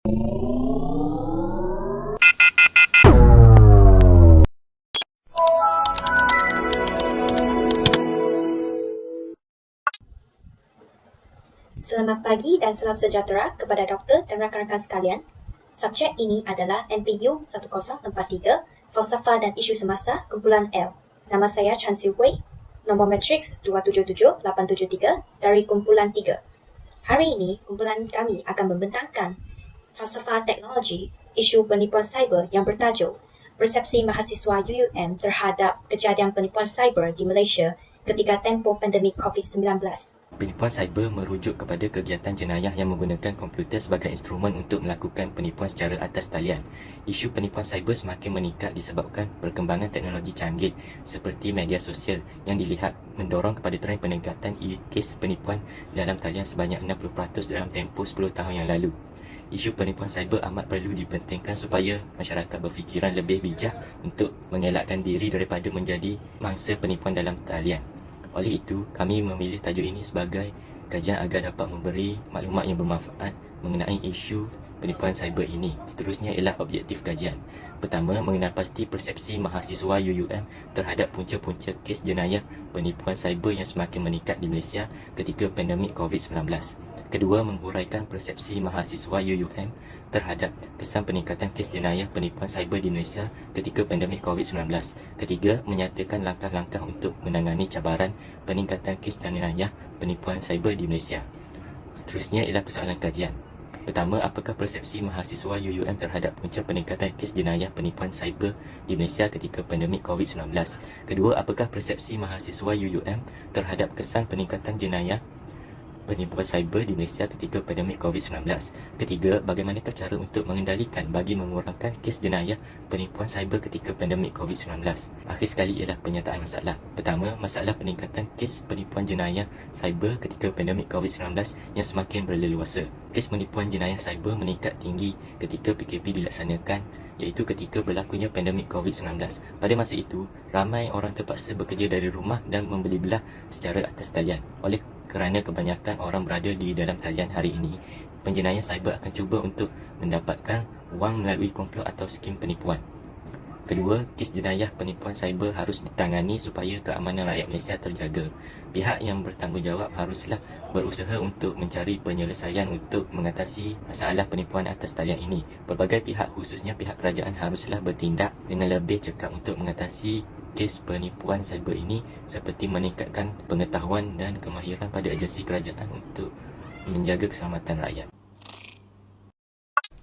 Selamat pagi dan salam sejahtera kepada doktor dan rakan-rakan sekalian. Subjek ini adalah MPU 1043, Falsafah dan Isu Semasa, kumpulan L. Nama saya Chan Siu Hui, nombor matriks 277873 dari kumpulan 3. Hari ini, kumpulan kami akan membentangkan falsafah teknologi, isu penipuan cyber yang bertajuk Persepsi Mahasiswa UUM terhadap kejadian penipuan cyber di Malaysia ketika tempoh pandemik COVID-19. Penipuan cyber merujuk kepada kegiatan jenayah yang menggunakan komputer sebagai instrumen untuk melakukan penipuan secara atas talian. Isu penipuan cyber semakin meningkat disebabkan perkembangan teknologi canggih seperti media sosial yang dilihat mendorong kepada trend peningkatan kes penipuan dalam talian sebanyak 60% dalam tempoh 10 tahun yang lalu. Isu penipuan cyber amat perlu dipentingkan supaya masyarakat berfikiran lebih bijak untuk mengelakkan diri daripada menjadi mangsa penipuan dalam talian. Oleh itu, kami memilih tajuk ini sebagai kajian agar dapat memberi maklumat yang bermanfaat mengenai isu penipuan cyber ini. Seterusnya ialah objektif kajian. Pertama, mengenal pasti persepsi mahasiswa UUM terhadap punca-punca kes jenayah penipuan cyber yang semakin meningkat di Malaysia ketika pandemik COVID-19. Kedua, menghuraikan persepsi mahasiswa UUM terhadap kesan peningkatan kes jenayah penipuan cyber di Malaysia ketika pandemik COVID-19. Ketiga, menyatakan langkah-langkah untuk menangani cabaran peningkatan kes jenayah penipuan cyber di Malaysia. Seterusnya ialah persoalan kajian. Pertama, apakah persepsi mahasiswa UUM terhadap punca peningkatan kes jenayah penipuan cyber di Malaysia ketika pandemik COVID-19? Kedua, apakah persepsi mahasiswa UUM terhadap kesan peningkatan jenayah penipuan cyber di Malaysia ketika pandemik COVID-19. Ketiga, bagaimanakah cara untuk mengendalikan bagi mengurangkan kes jenayah penipuan cyber ketika pandemik COVID-19. Akhir sekali ialah penyataan masalah. Pertama, masalah peningkatan kes penipuan jenayah cyber ketika pandemik COVID-19 yang semakin berleluasa. Kes penipuan jenayah cyber meningkat tinggi ketika PKP dilaksanakan, iaitu ketika berlakunya pandemik COVID-19. Pada masa itu, ramai orang terpaksa bekerja dari rumah dan membeli belah secara atas talian. Oleh kerana kebanyakan orang berada di dalam talian hari ini, penjenayah cyber akan cuba untuk mendapatkan wang melalui komplot atau skim penipuan. Kedua, kes jenayah penipuan cyber harus ditangani supaya keamanan rakyat Malaysia terjaga. Pihak yang bertanggungjawab haruslah berusaha untuk mencari penyelesaian untuk mengatasi masalah penipuan atas talian ini. Pelbagai pihak, khususnya pihak kerajaan, haruslah bertindak dengan lebih cekap untuk mengatasi kes penipuan cyber ini, seperti meningkatkan pengetahuan dan kemahiran pada agensi kerajaan untuk menjaga keselamatan rakyat.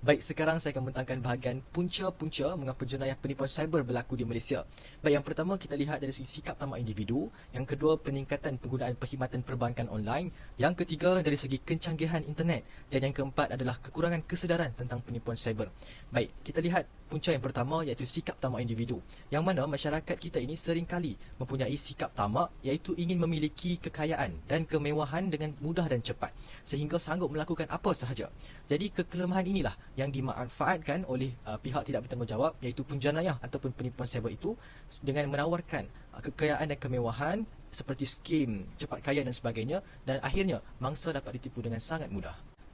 Baik, sekarang saya akan membentangkan bahagian punca-punca mengapa jenayah penipuan cyber berlaku di Malaysia. Baik, yang pertama kita lihat dari segi sikap tamak individu, yang kedua peningkatan penggunaan perkhidmatan perbankan online, yang ketiga dari segi kencanggihan internet, dan yang keempat adalah kekurangan kesedaran tentang penipuan cyber. Baik, kita lihat punca yang pertama iaitu sikap tamak individu, yang mana masyarakat kita ini seringkali mempunyai sikap tamak iaitu ingin memiliki kekayaan dan kemewahan dengan mudah dan cepat sehingga sanggup melakukan apa sahaja. Jadi kekelemahan inilah yang dimanfaatkan oleh pihak tidak bertanggungjawab iaitu penjenayah ataupun penipuan cyber itu dengan menawarkan kekayaan dan kemewahan seperti skim cepat kaya dan sebagainya, dan akhirnya mangsa dapat ditipu dengan sangat mudah.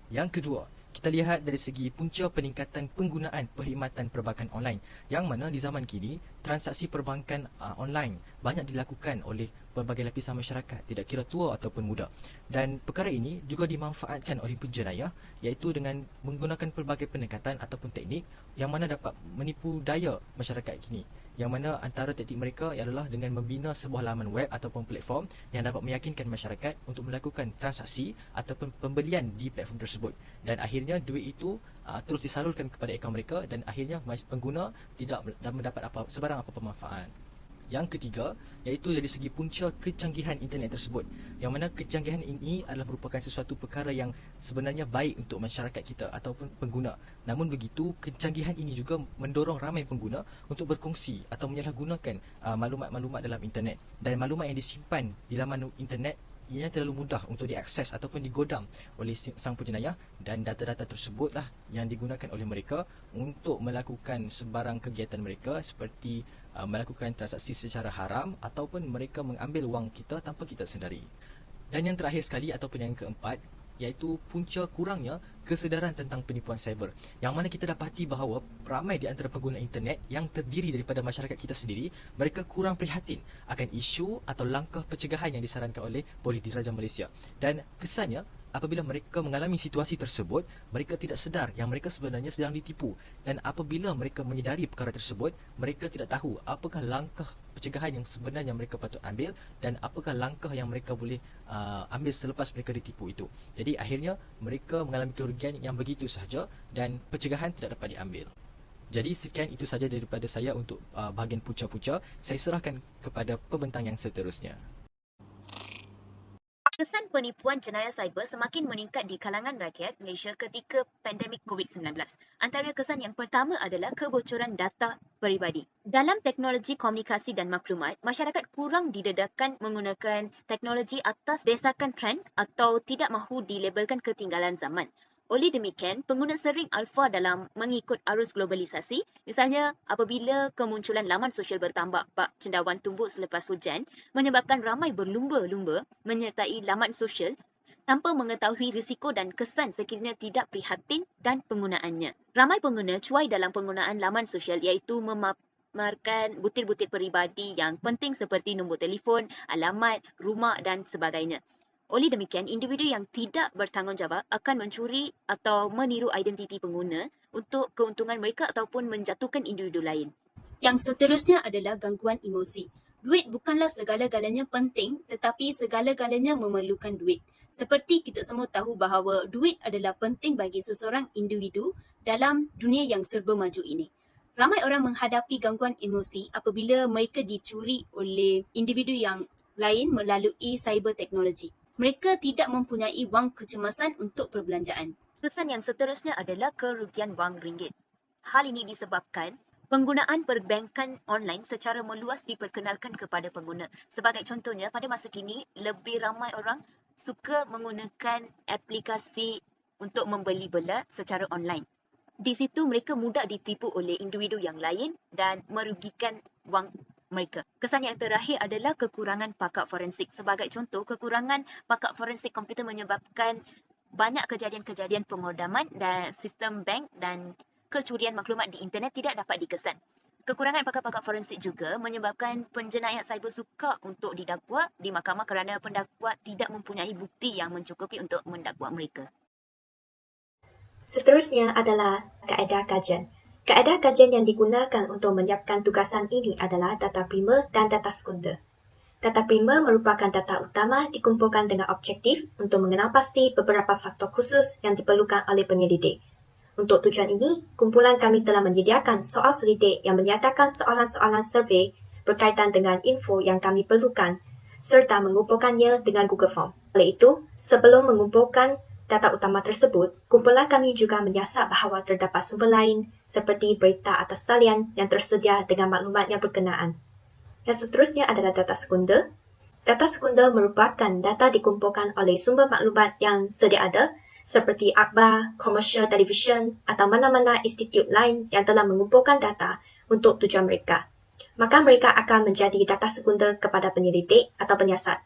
Yang kedua, kita lihat dari segi punca peningkatan penggunaan perkhidmatan perbankan online, yang mana di zaman kini transaksi perbankan online banyak dilakukan oleh berbagai lapisan masyarakat, tidak kira tua ataupun muda. Dan perkara ini juga dimanfaatkan oleh penjenayah iaitu dengan menggunakan pelbagai pendekatan ataupun teknik yang mana dapat menipu daya masyarakat kini. Yang mana antara taktik mereka adalah dengan membina sebuah laman web ataupun platform yang dapat meyakinkan masyarakat untuk melakukan transaksi ataupun pembelian di platform tersebut. Dan akhirnya duit itu terus disalurkan kepada akaun mereka dan akhirnya pengguna tidak mendapat sebarang apa-apa manfaat. Yang ketiga, iaitu dari segi punca kecanggihan internet tersebut, yang mana kecanggihan ini adalah merupakan sesuatu perkara yang sebenarnya baik untuk masyarakat kita ataupun pengguna. Namun begitu, kecanggihan ini juga mendorong ramai pengguna untuk berkongsi atau menyalahgunakan maklumat-maklumat dalam internet, dan maklumat yang disimpan di laman internet ianya terlalu mudah untuk diakses ataupun digodam oleh sang penjenayah, dan data-data tersebutlah yang digunakan oleh mereka untuk melakukan sebarang kegiatan mereka seperti melakukan transaksi secara haram ataupun mereka mengambil wang kita tanpa kita sedari. Dan yang terakhir sekali ataupun yang keempat, iaitu punca kurangnya kesedaran tentang penipuan cyber. Yang mana kita dapati bahawa ramai di antara pengguna internet yang terdiri daripada masyarakat kita sendiri, mereka kurang prihatin akan isu atau langkah pencegahan yang disarankan oleh Polis Diraja Malaysia. Dan kesannya, apabila mereka mengalami situasi tersebut, mereka tidak sedar yang mereka sebenarnya sedang ditipu. Dan apabila mereka menyedari perkara tersebut, mereka tidak tahu apakah langkah pencegahan yang sebenarnya mereka patut ambil dan apakah langkah yang mereka boleh ambil selepas mereka ditipu itu. Jadi akhirnya mereka mengalami kerugian yang begitu sahaja dan pencegahan tidak dapat diambil. Jadi sekian itu sahaja daripada saya untuk bahagian punca-punca. Saya serahkan kepada pembentang yang seterusnya. Kesan penipuan jenayah cyber semakin meningkat di kalangan rakyat Malaysia ketika pandemik COVID-19. Antara kesan yang pertama adalah kebocoran data peribadi. Dalam teknologi komunikasi dan maklumat, masyarakat kurang didedahkan menggunakan teknologi atas desakan trend atau tidak mahu dilabelkan ketinggalan zaman. Oleh demikian, pengguna sering alfa dalam mengikut arus globalisasi. Misalnya, apabila kemunculan laman sosial bertambah bak cendawan tumbuk selepas hujan, menyebabkan ramai berlumba-lumba menyertai laman sosial tanpa mengetahui risiko dan kesan sekiranya tidak prihatin dan penggunaannya. Ramai pengguna cuai dalam penggunaan laman sosial iaitu memaparkan butir-butir peribadi yang penting seperti nombor telefon, alamat, rumah dan sebagainya. Oleh demikian, individu yang tidak bertanggungjawab akan mencuri atau meniru identiti pengguna untuk keuntungan mereka ataupun menjatuhkan individu lain. Yang seterusnya adalah gangguan emosi. Duit bukanlah segala-galanya penting tetapi segala-galanya memerlukan duit. Seperti kita semua tahu bahawa duit adalah penting bagi seseorang individu dalam dunia yang serba maju ini. Ramai orang menghadapi gangguan emosi apabila mereka dicuri oleh individu yang lain melalui cyber teknologi. Mereka tidak mempunyai wang kecemasan untuk perbelanjaan. Kesan yang seterusnya adalah kerugian wang ringgit. Hal ini disebabkan penggunaan perbankan online secara meluas diperkenalkan kepada pengguna. Sebagai contohnya, pada masa kini, lebih ramai orang suka menggunakan aplikasi untuk membeli bela secara online. Di situ mereka mudah ditipu oleh individu yang lain dan merugikan wang mereka. Kesan yang terakhir adalah kekurangan pakar forensik. Sebagai contoh, kekurangan pakar forensik komputer menyebabkan banyak kejadian-kejadian pengodaman dan sistem bank dan kecurian maklumat di internet tidak dapat dikesan. Kekurangan pakar-pakar forensik juga menyebabkan penjenayah cyber sukar untuk didakwa di mahkamah kerana pendakwa tidak mempunyai bukti yang mencukupi untuk mendakwa mereka. Seterusnya adalah kaedah kajian. Kaedah kajian yang digunakan untuk menyiapkan tugasan ini adalah data primer dan data sekunder. Data primer merupakan data utama dikumpulkan dengan objektif untuk mengenal pasti beberapa faktor khusus yang diperlukan oleh penyelidik. Untuk tujuan ini, kumpulan kami telah menyediakan soal selidik yang menyatakan soalan-soalan survei berkaitan dengan info yang kami perlukan serta mengumpulkannya dengan Google Form. Oleh itu, sebelum mengumpulkan data utama tersebut, kumpulan kami juga menyiasat bahawa terdapat sumber lain seperti berita atas talian yang tersedia dengan maklumat yang berkenaan. Yang seterusnya adalah data sekunder. Data sekunder merupakan data dikumpulkan oleh sumber maklumat yang sedia ada seperti akhbar, komersial televisyen atau mana-mana institut lain yang telah mengumpulkan data untuk tujuan mereka. Maka mereka akan menjadi data sekunder kepada penyelidik atau penyiasat.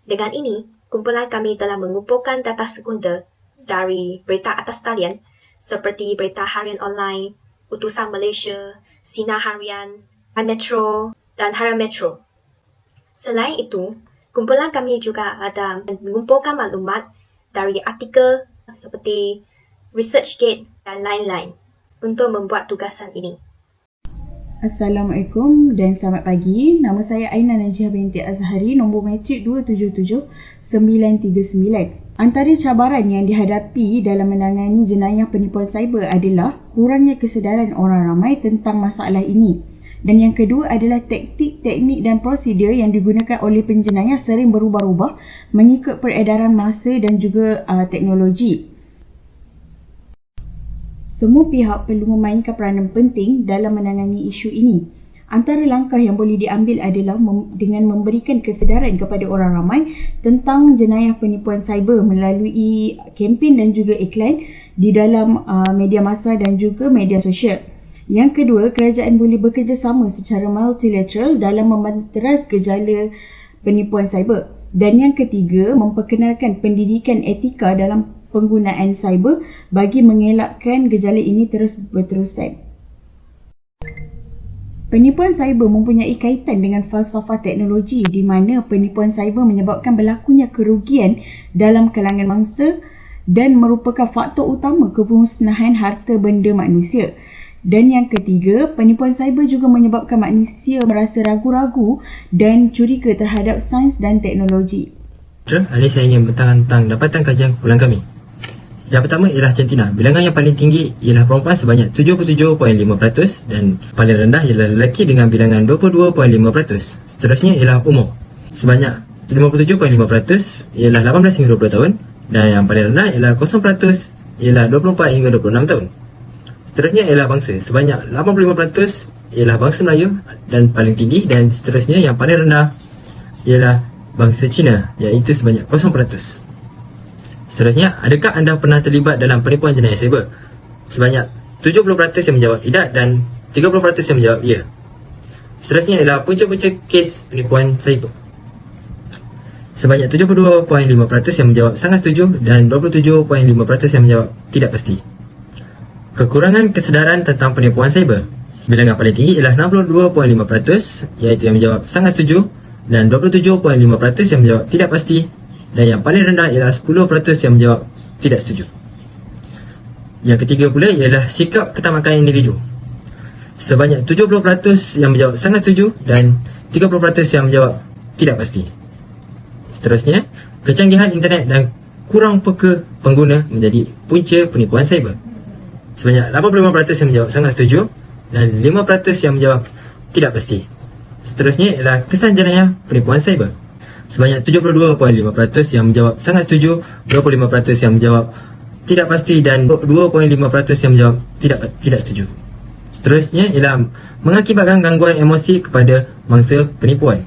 Dengan ini, kumpulan kami telah mengumpulkan data sekunder dari berita atas talian seperti berita harian online, Utusan Malaysia, Sinar Harian, iMetro dan Harian Metro. Selain itu, kumpulan kami juga ada mengumpulkan maklumat dari artikel seperti ResearchGate dan lain-lain untuk membuat tugasan ini. Assalamualaikum dan selamat pagi. Nama saya Aina Najiah binti Azhari, nombor matrik 277939. Antara cabaran yang dihadapi dalam menangani jenayah penipuan cyber adalah kurangnya kesedaran orang ramai tentang masalah ini. Dan yang kedua adalah taktik, teknik dan prosedur yang digunakan oleh penjenayah sering berubah-ubah mengikut peredaran masa dan juga teknologi. Semua pihak perlu memainkan peranan penting dalam menangani isu ini. Antara langkah yang boleh diambil adalah dengan memberikan kesedaran kepada orang ramai tentang jenayah penipuan cyber melalui kempen dan juga iklan di dalam media massa dan juga media sosial. Yang kedua, kerajaan boleh bekerjasama secara multilateral dalam membanteras gejala penipuan cyber. Dan yang ketiga, memperkenalkan pendidikan etika dalam penggunaan cyber bagi mengelakkan gejala ini terus berterusan. Penipuan cyber mempunyai kaitan dengan falsafah teknologi di mana penipuan cyber menyebabkan berlakunya kerugian dalam kalangan mangsa dan merupakan faktor utama kemusnahan harta benda manusia. Dan yang ketiga, penipuan cyber juga menyebabkan manusia merasa ragu-ragu dan curiga terhadap sains dan teknologi. Hari ini saya ingin bertanya tentang dapatan kajian kumpulan kami. Yang pertama ialah jantina. Bilangan yang paling tinggi ialah perempuan sebanyak 77.5% dan paling rendah ialah lelaki dengan bilangan 22.5%. Seterusnya ialah umur. Sebanyak 57.5% ialah 18 hingga 20 tahun dan yang paling rendah ialah 0% ialah 24 hingga 26 tahun. Seterusnya ialah bangsa. Sebanyak 85% ialah bangsa Melayu dan paling tinggi, dan seterusnya yang paling rendah ialah bangsa Cina iaitu sebanyak 0%. Seterusnya, adakah anda pernah terlibat dalam penipuan jenayah cyber? Sebanyak 70% yang menjawab tidak dan 30% yang menjawab ya. Seterusnya ialah punca-punca kes penipuan cyber. Sebanyak 72.5% yang menjawab sangat setuju dan 27.5% yang menjawab tidak pasti. Kekurangan kesedaran tentang penipuan cyber. Bilangan paling tinggi ialah 62.5% iaitu yang menjawab sangat setuju dan 27.5% yang menjawab tidak pasti. Dan yang paling rendah ialah 10% yang menjawab tidak setuju. Yang ketiga pula ialah sikap ketamakan individu. Sebanyak 70% yang menjawab sangat setuju dan 30% yang menjawab tidak pasti. Seterusnya, kecanggihan internet dan kurang peka pengguna menjadi punca penipuan cyber. Sebanyak 85% yang menjawab sangat setuju dan 5% yang menjawab tidak pasti. Seterusnya ialah kesan jenayah penipuan cyber. Sebanyak 72.5% yang menjawab sangat setuju, 25% yang menjawab tidak pasti dan 2.5% yang menjawab tidak setuju. Seterusnya ialah mengakibatkan gangguan emosi kepada mangsa penipuan.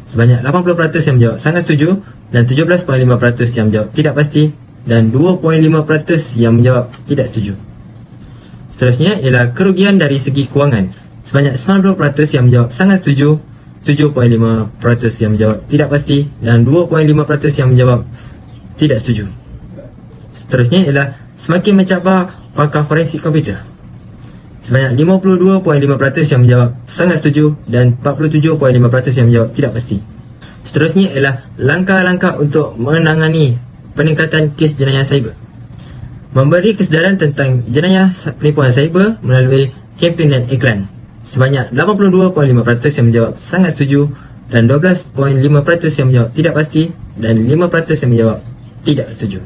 Sebanyak 80% yang menjawab sangat setuju dan 17.5% yang menjawab tidak pasti dan 2.5% yang menjawab tidak setuju. Seterusnya ialah kerugian dari segi kewangan. Sebanyak 90% yang menjawab sangat setuju, 7.5% yang menjawab tidak pasti dan 2.5% yang menjawab tidak setuju. Seterusnya ialah semakin mencabar pakar forensik komputer. Sebanyak 52.5% yang menjawab sangat setuju dan 47.5% yang menjawab tidak pasti. Seterusnya ialah langkah-langkah untuk menangani peningkatan kes jenayah cyber. Memberi kesedaran tentang jenayah penipuan cyber melalui kempen dan iklan. Sebanyak 82.5% yang menjawab sangat setuju dan 12.5% yang menjawab tidak pasti dan 5% yang menjawab tidak setuju.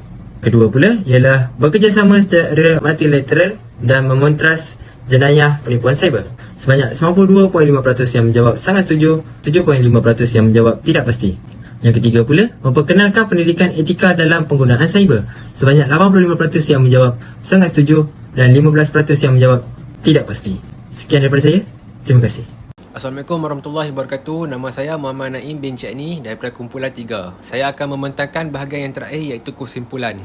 Kedua pula ialah bekerjasama secara multilateral dan memontras jenayah penipuan cyber. Sebanyak 92.5% yang menjawab sangat setuju, 7.5% yang menjawab tidak pasti. Yang ketiga pula, memperkenalkan pendidikan etika dalam penggunaan cyber. Sebanyak 85% yang menjawab sangat setuju dan 15% yang menjawab tidak pasti. Sekian daripada saya. Terima kasih. Assalamualaikum warahmatullahi wabarakatuh. Nama saya Muhammad Naim bin Cakni daripada kumpulan 3. Saya akan membentangkan bahagian yang terakhir iaitu kesimpulan.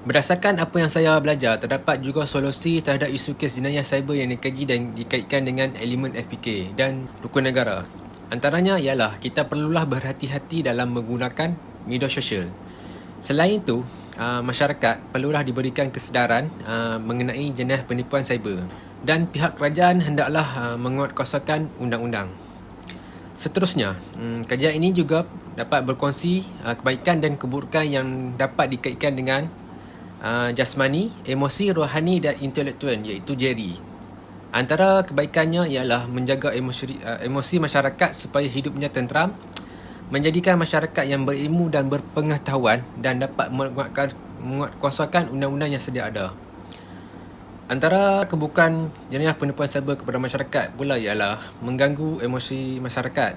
Berdasarkan apa yang saya belajar, terdapat juga solusi terhadap isu kes jenayah cyber yang dikaji dan dikaitkan dengan elemen FPK dan rukun negara. Antaranya ialah kita perlulah berhati-hati dalam menggunakan media sosial. Selain itu, masyarakat perlulah diberikan kesedaran mengenai jenayah penipuan cyber. Dan pihak kerajaan hendaklah menguatkuasakan undang-undang. Seterusnya, kajian ini juga dapat berkongsi kebaikan dan keburukan yang dapat dikaitkan dengan jasmani, emosi, rohani dan intelektual iaitu JERI. Antara kebaikannya ialah menjaga emosi masyarakat supaya hidupnya tenteram, menjadikan masyarakat yang berilmu dan berpengetahuan dan dapat menguatkuasakan undang-undang yang sedia ada. Antara keburukan jenayah penipuan cyber kepada masyarakat pula ialah mengganggu emosi masyarakat,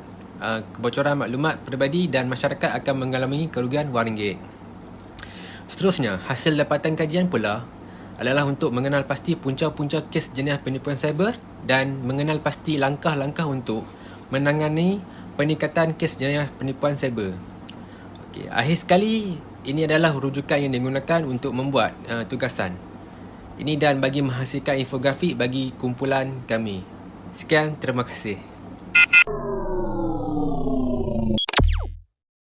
kebocoran maklumat peribadi dan masyarakat akan mengalami kerugian wang ringgit. Seterusnya, hasil dapatan kajian pula adalah untuk mengenal pasti punca-punca kes jenayah penipuan cyber dan mengenal pasti langkah-langkah untuk menangani peningkatan kes jenayah penipuan cyber. Okey, akhir sekali, ini adalah rujukan yang digunakan untuk membuat tugasan. Ini dan bagi menghasilkan infografik bagi kumpulan kami. Sekian, terima kasih.